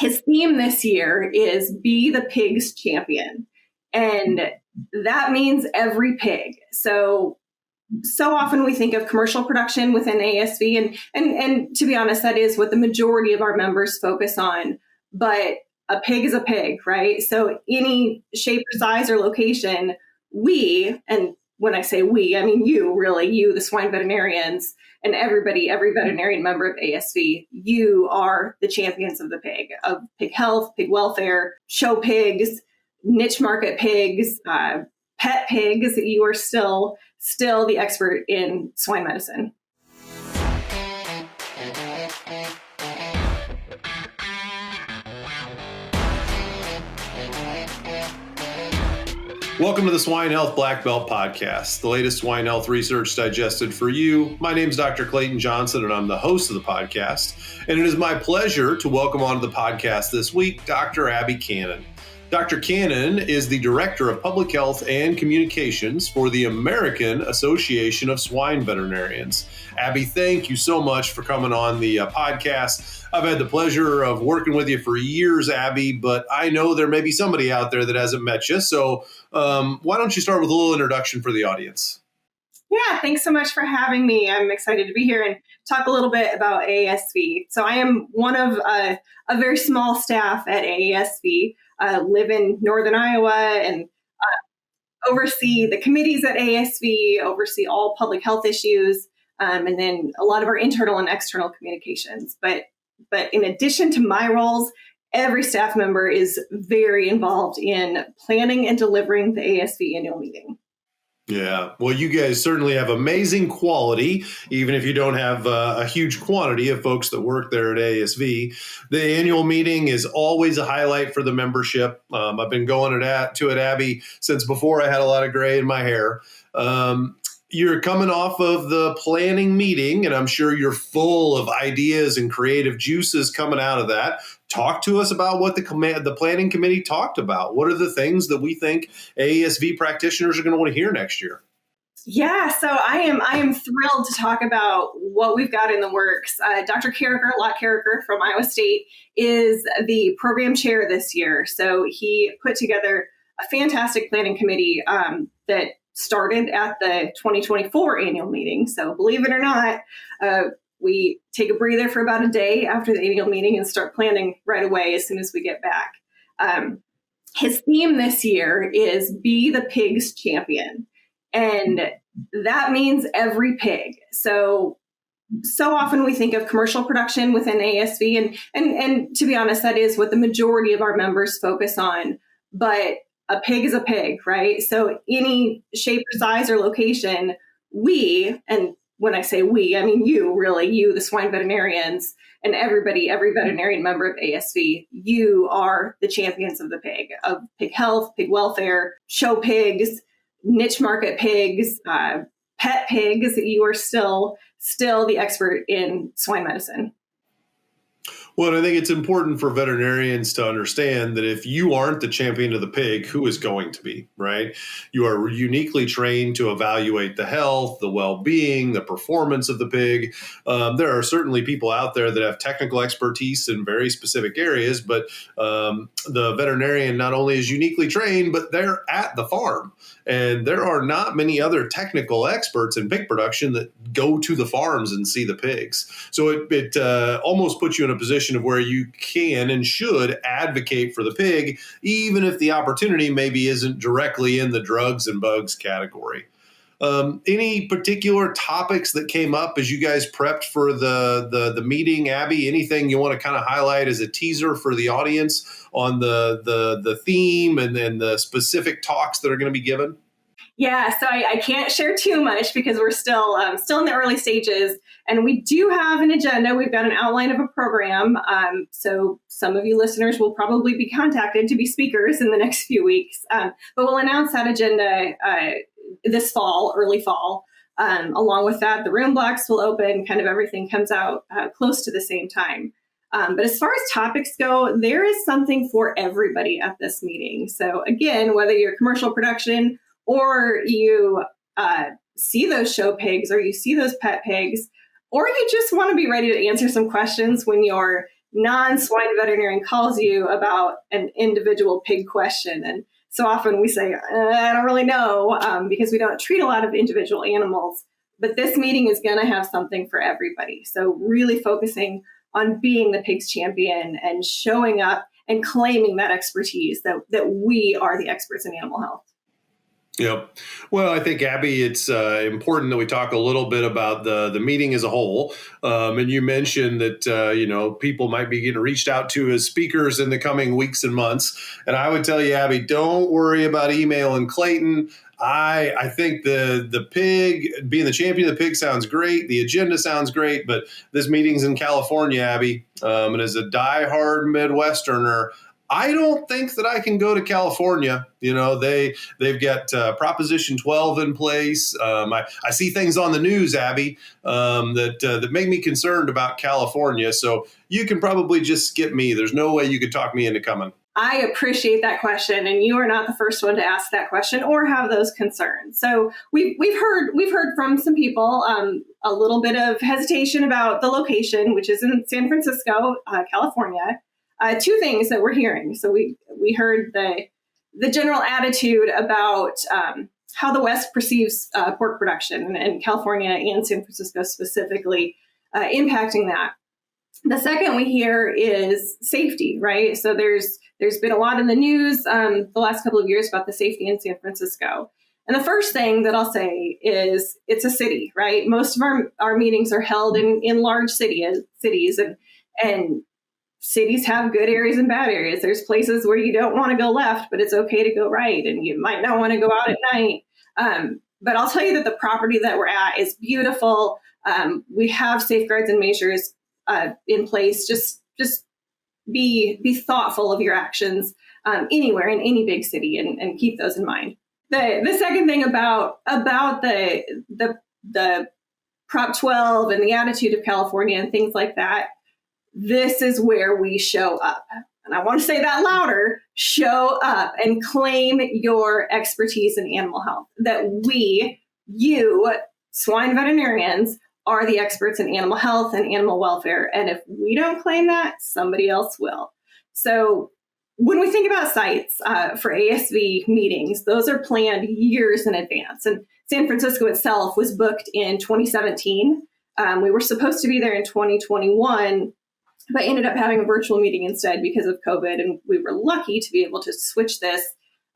His theme this year is Be the Pig's Champion. And that means every pig. So often we think of commercial production within AASV, and to be honest, that is what the majority of our members focus on. But a pig is a pig, right? So any shape or size or location, and when I say we, I mean you, the swine veterinarians, and every veterinarian member of AASV, you are the champions of the pig, of pig health, pig welfare, show pigs, niche market pigs, pet pigs. You are still the expert in swine medicine. Welcome to the Swine Health Blackbelt Podcast, the latest swine health research digested for you. My name is Dr. Clayton Johnson, and I'm the host of the podcast. And it is my pleasure to welcome onto the podcast this week, Dr. Abbey Canon. Dr. Canon is the Director of Public Health and Communications for the American Association of Swine Veterinarians. Abbey, thank you so much for coming on the podcast. I've had the pleasure of working with you for years, Abbey, but I know there may be somebody out there that hasn't met you. So why don't you start with a little introduction for the audience? Yeah, thanks so much for having me. I'm excited to be here and talk a little bit about AASV. So I am one of a very small staff at AASV. Live in Northern Iowa and oversee the committees at AASV, oversee all public health issues, and then a lot of our internal and external communications. But in addition to my roles, every staff member is very involved in planning and delivering the AASV annual meeting. Yeah, well, you guys certainly have amazing quality, even if you don't have a huge quantity of folks that work there at AASV. The annual meeting is always a highlight for the membership. I've been going to it, Abbey, since before I had a lot of gray in my hair. You're coming off of the planning meeting, and I'm sure you're full of ideas and creative juices coming out of that. Talk to us about what the planning committee talked about. What are the things that we think AASV practitioners are going to want to hear next year? Yeah, so I am thrilled to talk about what we've got in the works. Dr. Lott Carricker from Iowa State is the program chair this year. So he put together a fantastic planning committee that started at the 2024 annual meeting. So believe it or not, we take a breather for about a day after the annual meeting and start planning right away as soon as we get back. His theme this year is Be the Pig's Champion. And that means every pig. So often we think of commercial production within AASV, and to be honest, that is what the majority of our members focus on. But a pig is a pig, right? So any shape or size or location, and when I say we, I mean you, the swine veterinarians, and every veterinarian member of AASV, you are the champions of the pig, of pig health, pig welfare, show pigs, niche market pigs, pet pigs. You are still the expert in swine medicine. Well, I think it's important for veterinarians to understand that if you aren't the champion of the pig, who is going to be, right? You are uniquely trained to evaluate the health, the well-being, the performance of the pig. There are certainly people out there that have technical expertise in very specific areas, but the veterinarian not only is uniquely trained, but they're at the farm. And there are not many other technical experts in pig production that go to the farms and see the pigs. So it almost puts you in a position of where you can and should advocate for the pig, even if the opportunity maybe isn't directly in the drugs and bugs category. Any particular topics that came up as you guys prepped for the meeting, Abbey? Anything you want to kind of highlight as a teaser for the audience on the theme and then the specific talks that are going to be given? Yeah, so I can't share too much because we're still in the early stages, and we do have an agenda. We've got an outline of a program. So some of you listeners will probably be contacted to be speakers in the next few weeks, but we'll announce that agenda this fall, early fall. Along with that, the room blocks will open. Kind of everything comes out close to the same time. But as far as topics go, there is something for everybody at this meeting. So again, whether you're commercial production or you see those show pigs or you see those pet pigs, or you just want to be ready to answer some questions when you're non-swine veterinarian calls you about an individual pig question. And so often we say, I don't really know, because we don't treat a lot of individual animals. But this meeting is going to have something for everybody. So really focusing on being the pig's champion and showing up and claiming that expertise that we are the experts in animal health. Yep. Well, I think, Abby, it's important that we talk a little bit about the meeting as a whole. And you mentioned that, people might be getting reached out to as speakers in the coming weeks and months. And I would tell you, Abby, don't worry about emailing Clayton. I think the pig, being the champion of the pig sounds great. The agenda sounds great, but this meeting's in California, Abby. And as a diehard Midwesterner, I don't think that I can go to California. They've got Proposition 12 in place. I see things on the news, Abby, that make me concerned about California. So you can probably just skip me. There's no way you could talk me into coming. I appreciate that question, and you are not the first one to ask that question or have those concerns. So we've heard from some people a little bit of hesitation about the location, which is in San Francisco, California. Two things that we're hearing. So we heard the general attitude about how the West perceives pork production, and California and San Francisco specifically impacting that. The second we hear is safety, right? So there's been a lot in the news the last couple of years about the safety in San Francisco. And the first thing that I'll say is it's a city, right? Most of our meetings are held in large cities, and cities have good areas and bad areas. There's places where you don't want to go left, but it's okay to go right, and you might not want to go out at night. But I'll tell you that the property that we're at is beautiful. We have safeguards and measures in place. Just be thoughtful of your actions anywhere in any big city, and keep those in mind. The second thing about the Prop 12 and the attitude of California and things like that, this is where we show up. And I want to say that louder: show up and claim your expertise in animal health. That you, swine veterinarians, are the experts in animal health and animal welfare. And if we don't claim that, somebody else will. So when we think about sites for AASV meetings, those are planned years in advance. And San Francisco itself was booked in 2017. We were supposed to be there in 2021, but ended up having a virtual meeting instead because of COVID. And we were lucky to be able to switch this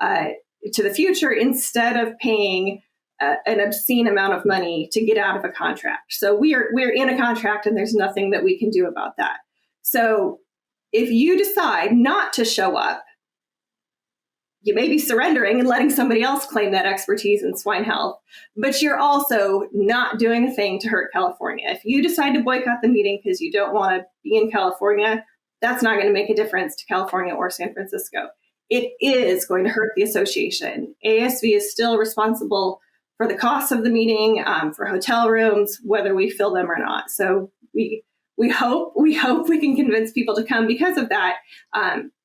to the future instead of paying an obscene amount of money to get out of a contract. So we're in a contract, and there's nothing that we can do about that. So if you decide not to show up, you may be surrendering and letting somebody else claim that expertise in swine health, but you're also not doing a thing to hurt California. If you decide to boycott the meeting because you don't want to be in California, that's not going to make a difference to California or San Francisco. It is going to hurt the association. AASV is still responsible for the costs of the meeting, for hotel rooms, whether we fill them or not. So we hope we can convince people to come because of that.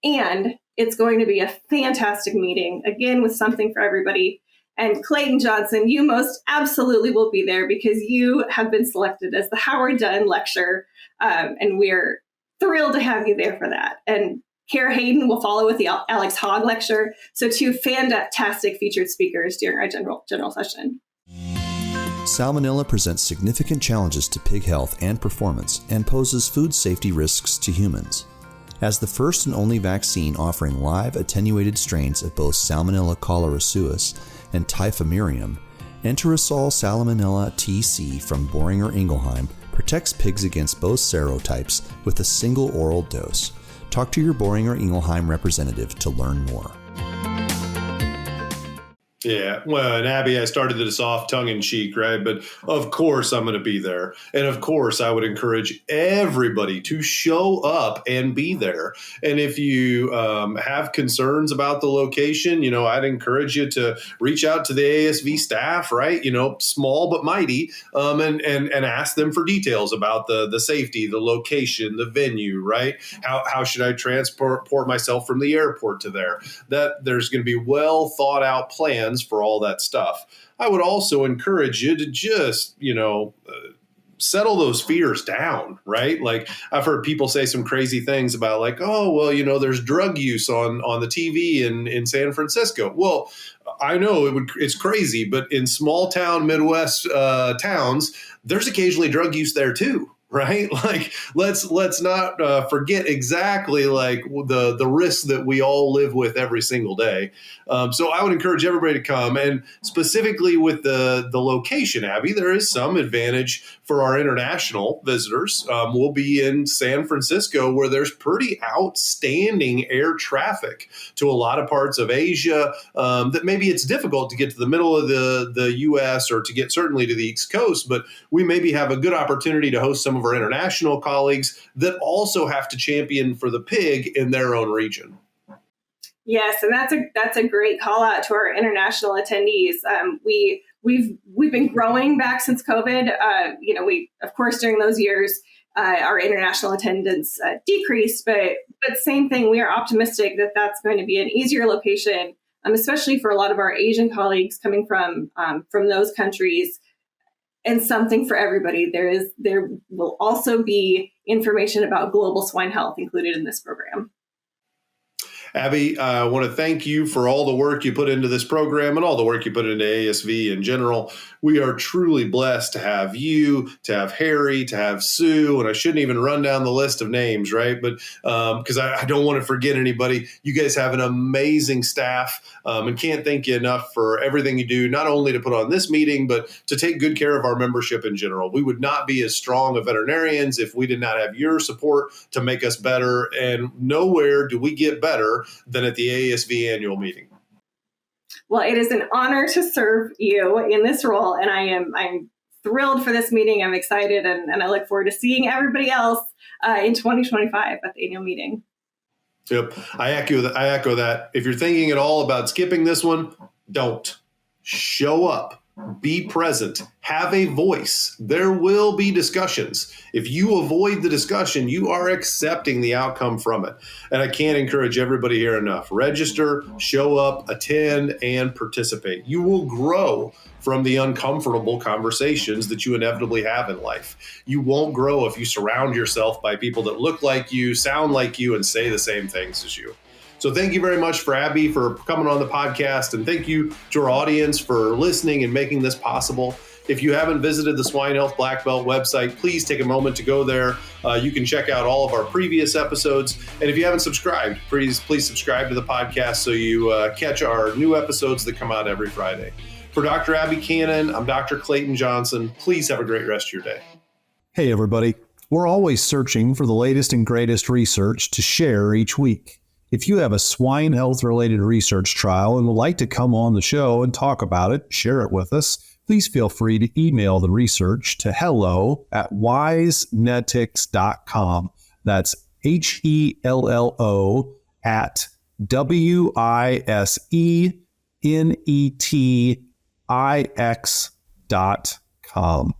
And it's going to be a fantastic meeting, again, with something for everybody. And Clayton Johnson, you most absolutely will be there because you have been selected as the Howard Dunn Lecturer. And we're thrilled to have you there for that. And Kara Hayden will follow with the Alex Hogg Lecture. So two fantastic featured speakers during our general session. Salmonella presents significant challenges to pig health and performance and poses food safety risks to humans. As the first and only vaccine offering live attenuated strains of both Salmonella cholerae and Typhimurium, Enterosol Salmonella TC from Boehringer Ingelheim protects pigs against both serotypes with a single oral dose. Talk to your Boehringer Ingelheim representative to learn more. Yeah, well, and Abby, I started this off tongue-in-cheek, right? But of course I'm going to be there. And of course I would encourage everybody to show up and be there. And if you have concerns about the location, I'd encourage you to reach out to the AASV staff, right? Small but mighty, and ask them for details about the safety, the location, the venue, right? How should I transport myself from the airport to there? That there's going to be well thought out plans for all that stuff. I would also encourage you to just, settle those fears down, right? Like I've heard people say some crazy things about like, oh, well, there's drug use on the TV in San Francisco. Well, I know it's crazy, but in small town Midwest towns, there's occasionally drug use there too. Right? Like, let's not forget exactly like the risks that we all live with every single day. So I would encourage everybody to come, and specifically with the location, Abby, there is some advantage for our international visitors. We'll be in San Francisco, where there's pretty outstanding air traffic to a lot of parts of Asia that maybe it's difficult to get to the middle of the U.S. or to get certainly to the East Coast, but we maybe have a good opportunity to host some of our international colleagues that also have to champion for the pig in their own region. Yes, and that's a great call out to our international attendees. We've been growing back since COVID. We of course during those years our international attendance decreased, but same thing. We are optimistic that that's going to be an easier location, especially for a lot of our Asian colleagues coming from those countries. And something for everybody. There will also be information about global swine health included in this program. Abby, I want to thank you for all the work you put into this program and all the work you put into AASV in general. We are truly blessed to have you, to have Harry, to have Sue, and I shouldn't even run down the list of names, right? But because I don't want to forget anybody. You guys have an amazing staff and can't thank you enough for everything you do, not only to put on this meeting, but to take good care of our membership in general. We would not be as strong of veterinarians if we did not have your support to make us better, and nowhere do we get better than at the AASV annual meeting. Well, it is an honor to serve you in this role, and I'm thrilled for this meeting. I'm excited, and I look forward to seeing everybody else in 2025 at the annual meeting. Yep, I echo that. If you're thinking at all about skipping this one, don't. Show up. Be present, have a voice. There will be discussions. If you avoid the discussion, you are accepting the outcome from it. And I can't encourage everybody here enough. Register, show up, attend, and participate. You will grow from the uncomfortable conversations that you inevitably have in life. You won't grow if you surround yourself by people that look like you, sound like you, and say the same things as you. So thank you very much for Abby for coming on the podcast, and thank you to our audience for listening and making this possible. If you haven't visited the Swine Health Blackbelt website, please take a moment to go there. You can check out all of our previous episodes. And if you haven't subscribed, please subscribe to the podcast so you catch our new episodes that come out every Friday. For Dr. Abbey Canon, I'm Dr. Clayton Johnson. Please have a great rest of your day. Hey, everybody. We're always searching for the latest and greatest research to share each week. If you have a swine health-related research trial and would like to come on the show and talk about it, share it with us, please feel free to email the research to hello@wisenetics.com. That's HELLO@WISENETIX.com.